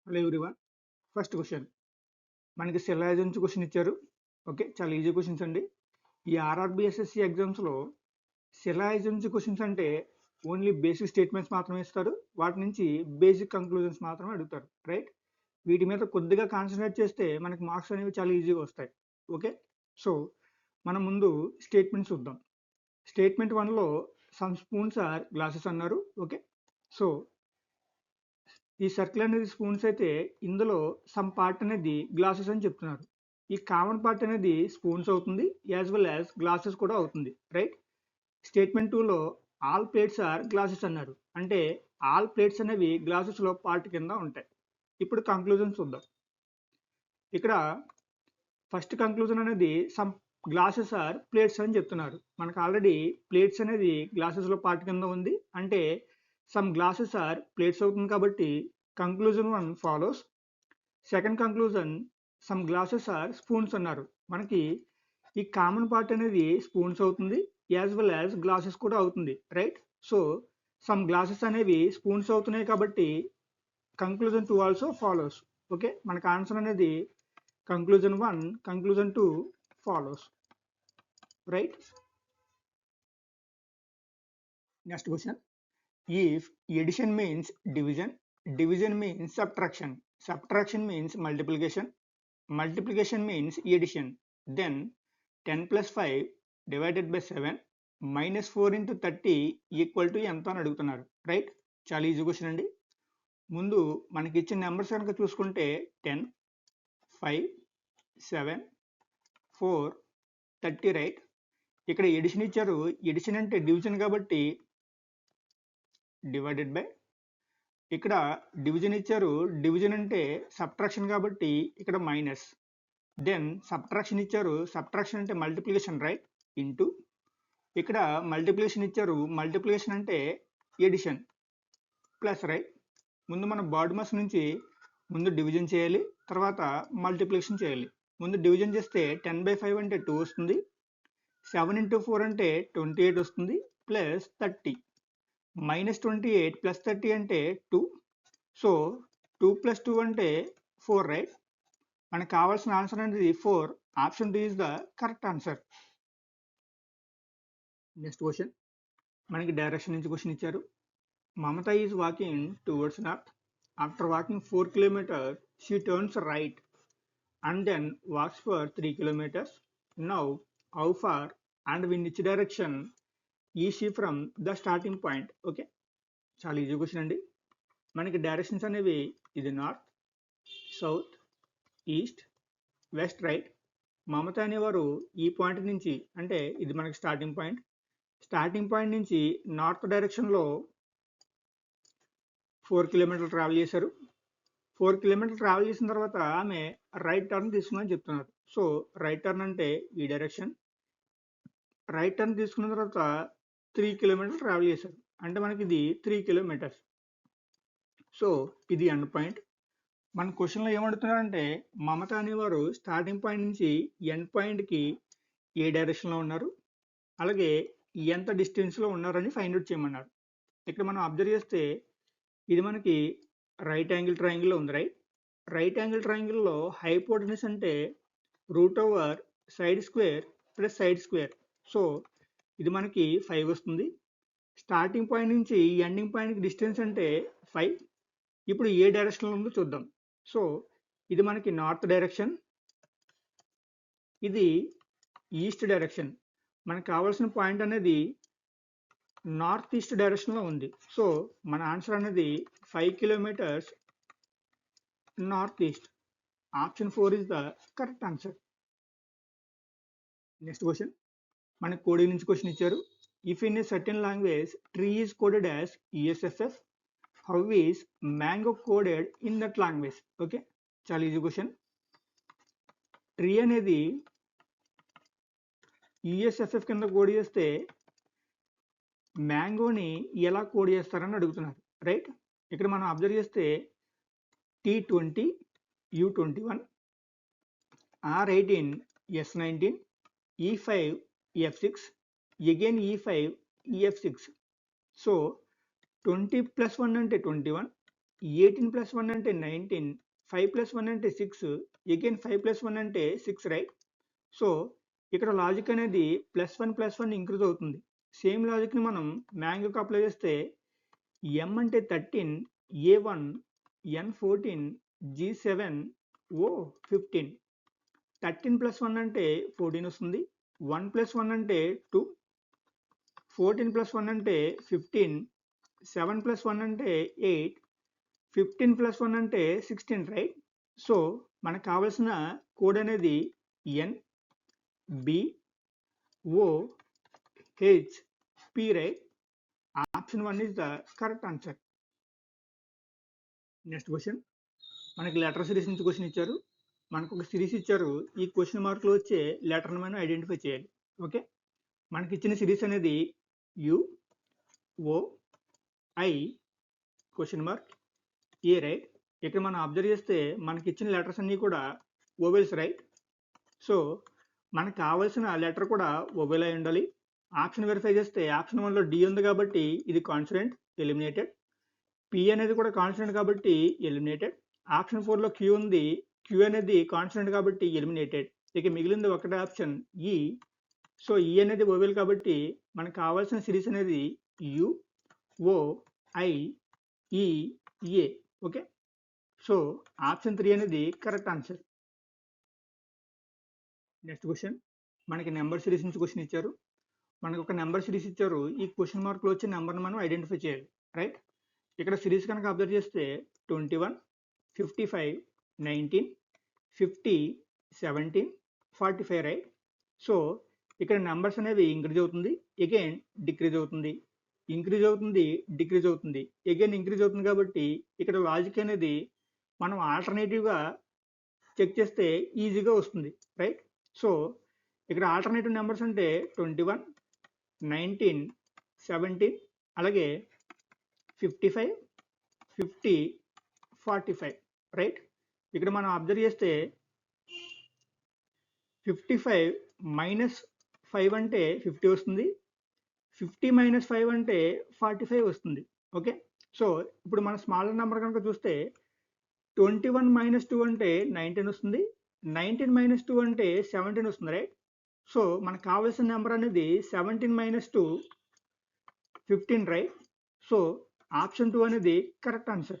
Hello everyone. First question మనకి సిలాయిజ్ నుంచి question ఇచ్చారు. ఓకే, చాలా ఈజీ క్వశ్చన్స్ అండి. ఈ ఆర్ఆర్బిఎస్ఎస్సి ఎగ్జామ్స్లో సిలాయిజ్ నుంచి క్వశ్చన్స్ అంటే ఓన్లీ బేసిక్ స్టేట్మెంట్స్ మాత్రమే ఇస్తారు. వాటి నుంచి బేసిక్ కంక్లూజన్స్ మాత్రమే అడుగుతారు, రైట్? వీటి మీద కొద్దిగా కాన్సన్ట్రేట్ చేస్తే మనకి మార్క్స్ అనేవి చాలా ఈజీగా వస్తాయి. ఓకే, సో మనం ముందు స్టేట్మెంట్ చూద్దాం. స్టేట్మెంట్ 1లో సమ్ స్పూన్స్ ఆర్ గ్లాసెస్ అన్నారు. ఓకే, సో ఈ సర్కిల్ అనేది స్పూన్స్ అయితే ఇందులో సమ్ పార్ట్ అనేది గ్లాసెస్ అని చెప్తున్నారు. ఈ కామన్ పార్ట్ అనేది స్పూన్స్ అవుతుంది, యాజ్ వెల్ యాజ్ గ్లాసెస్ కూడా అవుతుంది, రైట్? స్టేట్మెంట్ 2లో ఆల్ ప్లేట్స్ ఆర్ గ్లాసెస్ అన్నారు. అంటే ఆల్ ప్లేట్స్ అనేవి గ్లాసెస్లో పార్ట్ కింద ఉంటాయి. ఇప్పుడు కంక్లూజన్ చూద్దాం. ఇక్కడ ఫస్ట్ కంక్లూజన్ అనేది సమ్ గ్లాసెస్ ఆర్ ప్లేట్స్ అని చెప్తున్నారు. మనకు ఆల్రెడీ ప్లేట్స్ అనేది గ్లాసెస్లో పార్ట్ కింద ఉంది. అంటే సమ్ గ్లాసెస్ ఆర్ ప్లేట్స్ అవుతుంది కాబట్టి conclusion 1 follows. Second conclusion some glasses are spoons అన్నారు. మనకి ఈ కామన్ పార్ట్ అనేది స్పూన్స్ అవుతుంది, యాజ్ వెల్ యాజ్ గ్లాసెస్ కూడా అవుతుంది, రైట్? సో సమ్ గ్లాసెస్ అనేవి స్పూన్స్ అవుతున్నాయి కాబట్టి కంక్లూజన్ 2 ఆల్సో ఫాలోస్. ఓకే, మనకు ఆన్సర్ అనేది conclusion 1, conclusion 2 follows, right? Next question. If addition means division, division means subtraction, subtraction means multiplication, multiplication means addition, then 10 plus 5 divided by 7 minus 4 into 30 equal to ఎంత అని అడుగుతున్నారు, right? చాలా easy question అండి. ముందు మనకి ఇచ్చిన numbers కనుక చూసుకుంటే 10, 5, 7, 4, 30, రైట్? ఇక్కడ ఎడిషన్ ఇచ్చారు. ఎడిషన్ అంటే డివిజన్ కాబట్టి డివైడెడ్ బై, ఇక్కడ డివిజన్ ఇచ్చారు. డివిజన్ అంటే సబ్ట్రాక్షన్ కాబట్టి ఇక్కడ మైనస్, దెన్ సబ్ట్రాక్షన్ ఇచ్చారు. సబ్ట్రాక్షన్ అంటే మల్టిప్లికేషన్, రైట్? ఇంటూ, ఇక్కడ మల్టిప్లికేషన్ ఇచ్చారు. మల్టిప్లికేషన్ అంటే ఎడిషన్, ప్లస్, రైట్? ముందు మనం బాడమస్ నుంచి ముందు డివిజన్ చేయాలి, తర్వాత మల్టిప్లికేషన్ చేయాలి. ముందు డివిజన్ చేస్తే 10/5 అంటే 2 వస్తుంది, 7 into 4 అంటే 28 వస్తుంది, ప్లస్ 30, మైనస్ 28 ప్లస్ 30 అంటే 2. సో 2 plus 2 అంటే 4, రైట్? మనకు కావాల్సిన ఆన్సర్ అనేది 4. Option 2 is the correct answer. Next question. మనకి డైరెక్షన్ నుంచి క్వశ్చన్ ఇచ్చారు. Mamata is walking towards north. After walking 4 kilometers she turns right and then walks for 3 kilometers. Now how far and in which direction is she from the starting point? Okay, చాలా easy question అండి. మనకి directions అనేవి ఇది north, south, east, west, right? Mamata అనేవారు ఈ point నుంచి, అంటే ఇది మనకి స్టార్టింగ్ పాయింట్. స్టార్టింగ్ పాయింట్ నుంచి నార్త్ డైరెక్షన్లో 4 kilometers ట్రావెల్ చేశారు. 4 kilometers ట్రావెల్ చేసిన తర్వాత ఆమె రైట్ టర్న్ తీసుకుని చెప్తున్నారు. సో రైట్ టర్న్ అంటే ఈ డైరెక్షన్. రైట్ టర్న్ తీసుకున్న తర్వాత 3 kilometers ట్రావెల్ చేశారు. అంటే మనకి ఇది 3 kilometers. సో ఇది ఎండ్ పాయింట్. మన క్వశ్చన్లో ఏమడుతున్నారంటే మమత అనేవారు స్టార్టింగ్ పాయింట్ నుంచి ఎండ్ పాయింట్కి ఏ డైరెక్షన్లో ఉన్నారు, అలాగే ఎంత డిస్టెన్స్లో ఉన్నారని ఫైండ్ అవుట్ చేయమన్నారు. ఇక్కడ మనం అబ్జర్వ్ చేస్తే ఇది మనకి రైట్ యాంగిల్ ట్రయాంగిల్లో ఉంది, రైట్? రైట్ యాంగిల్ ట్రయాంగిల్లో హైపోటెనస్ అంటే root over side square plus side square. So ఇది మనకి 5 వస్తుంది. స్టార్టింగ్ పాయింట్ నుంచి ఎండింగ్ పాయింట్కి డిస్టెన్స్ అంటే 5. ఇప్పుడు ఏ డైరెక్షన్లో ఉందో చూద్దాం. సో ఇది మనకి నార్త్ డైరెక్షన్, ఇది ఈస్ట్ డైరెక్షన్. మనకు కావాల్సిన పాయింట్ అనేది నార్త్ ఈస్ట్ డైరెక్షన్లో ఉంది. సో మన ఆన్సర్ అనేది 5 kilometers north east. Option 4 is the correct answer. Next question. మనకి కోడింగ్ నుంచి క్వశ్చన్ ఇచ్చారు. If in a certain language tree is coded as ESFF, how is mango coded in that language? Okay, చాలా easy question. Tree అనేది ESFF కింద code చేస్తే మ్యాంగోని ఎలా code చేస్తారని అడుగుతున్నారు, రైట్? ఇక్కడ మనం అబ్జర్వ్ చేస్తే T20, U21, R18, S19, E5, F6, again E5, EF6. So 20 plus 1 అంటే 21, 18 ప్లస్ 1 అంటే 19, 5 ప్లస్ 1 అంటే 6, అగైన్ 5 ప్లస్ 1 అంటే 6, రైట్? సో ఇక్కడ లాజిక్ అనేది +1 ఇంక్రీజ్ అవుతుంది. సేమ్ లాజిక్ని మనం మ్యాంగోకి అప్లై చేస్తే M అంటే 13, A1, N14, G7, O15. 13 plus 1 అంటే 14 వస్తుంది. 1 ప్లస్ 1 అంటే 2, 14 ప్లస్ 1 అంటే 15, 7 ప్లస్ 1 అంటే 8, 15 ప్లస్ 1 అంటే 16, రైట్? సో మనకు కావాల్సిన కోడ్ అనేది NBOHP, right? Option 1 is the correct answer. Next question, మనకి లెటర్ సిరీస్ నుంచి క్వశ్చన్ ఇచ్చారు. మనకు ఒక సిరీస్ ఇచ్చారు. ఈ క్వశ్చన్ మార్క్లో వచ్చే లెటర్ని మనం ఐడెంటిఫై చేయాలి. ఓకే, మనకి ఇచ్చిన సిరీస్ అనేది UOI క్వశ్చన్ మార్క్ ఏ, రైట్? ఇక్కడ మనం అబ్జర్వ్ చేస్తే మనకి ఇచ్చిన లెటర్స్ అన్నీ కూడా ఓవెల్స్, రైట్? సో మనకు కావాల్సిన లెటర్ కూడా ఓవెల్ అయి ఉండాలి. ఆప్షన్ వెరిఫై చేస్తే ఆప్షన్ 1లో D ఉంది కాబట్టి ఇది కాన్సనెంట్, ఎలిమినేటెడ్. P అనేది కూడా కాన్సనెంట్ కాబట్టి ఎలిమినేటెడ్. ఆప్షన్ 4లో Q ఉంది, Q అనేది కాన్సనెంట్ కాబట్టి ఎలిమినేటెడ్. ఇక మిగిలింది ఒకటే ఆప్షన్ E. సో E అనేది ఓవెల్ కాబట్టి మనకు కావాల్సిన సిరీస్ అనేది UOIEA. ఓకే, సో ఆప్షన్ 3 అనేది కరెక్ట్ ఆన్సర్. నెక్స్ట్ క్వశ్చన్, మనకి నెంబర్ సిరీస్ నుంచి క్వశ్చన్ ఇచ్చారు. మనకు ఒక నెంబర్ సిరీస్ ఇచ్చారు. ఈ క్వశ్చన్ మార్క్లో వచ్చే నెంబర్ని మనం ఐడెంటిఫై చేయాలి, రైట్? ఇక్కడ సిరీస్ కనుక అబ్జర్వ్ చేస్తే 21, 55, 19, 50, 17, 45, రైట్? సో ఇక్కడ నెంబర్స్ అనేవి ఇంక్రీజ్ అవుతుంది, అగైన్ డిక్రీజ్ అవుతుంది, ఇంక్రీజ్ అవుతుంది, డిక్రీజ్ అవుతుంది, అగైన్ ఇంక్రీజ్ అవుతుంది. కాబట్టి ఇక్కడ లాజిక్ అనేది మనం ఆల్టర్నేటివ్గా చెక్ చేస్తే ఈజీగా వస్తుంది, రైట్? సో ఇక్కడ ఆల్టర్నేటివ్ నెంబర్స్ అంటే 21, 19, 17, అలాగే 55, 50, 45, రైట్? ఇక్కడ మనం అబ్జర్వ్ చేస్తే 55 మైనస్ 5 అంటే 50 వస్తుంది, 50 మైనస్ 5 అంటే 45 వస్తుంది. ఓకే, సో ఇప్పుడు మన స్మాలర్ నెంబర్ కనుక చూస్తే 21 మైనస్ 2 అంటే 19 వస్తుంది, 19 మైనస్ 2 అంటే 17 వస్తుంది, రైట్? సో మనకు కావాల్సిన నెంబర్ అనేది 17 మైనస్ 2 15, రైట్? సో ఆప్షన్ 2 అనేది కరెక్ట్ ఆన్సర్.